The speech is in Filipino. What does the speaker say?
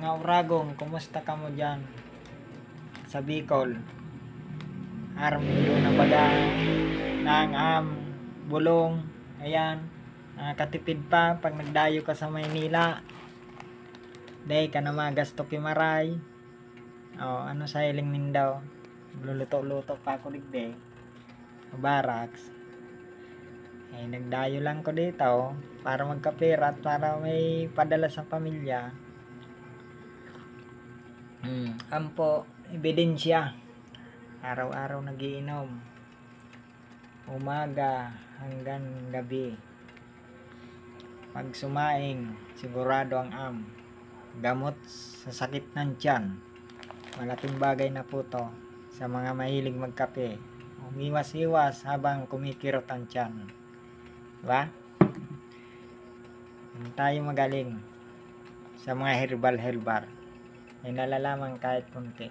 Mga uragong, kumusta ka mo dyan sa Bicol? Armindo na baga ng bulong. Ayan, nakakatipid pa pag nagdayo ka sa Maynila. Day ka na magasto kimaray. Ano sa iling nindaw? Luluto-luto pa ako digde. Barracks. Nagdayo lang ko dito para magkapera at para may padala sa pamilya. Ampo, ebidensya. Araw-araw nagiinom. Umaga hanggang gabi. Pag sumaing, sigurado ang gamot sa sakit ng tiyan. Malaking bagay na po to sa mga mahilig magkape. Umiwas-iwas habang kumikirot ang tiyan. Diba? Hindi tayo magaling sa mga herbal. May nalalaman kahit kunti.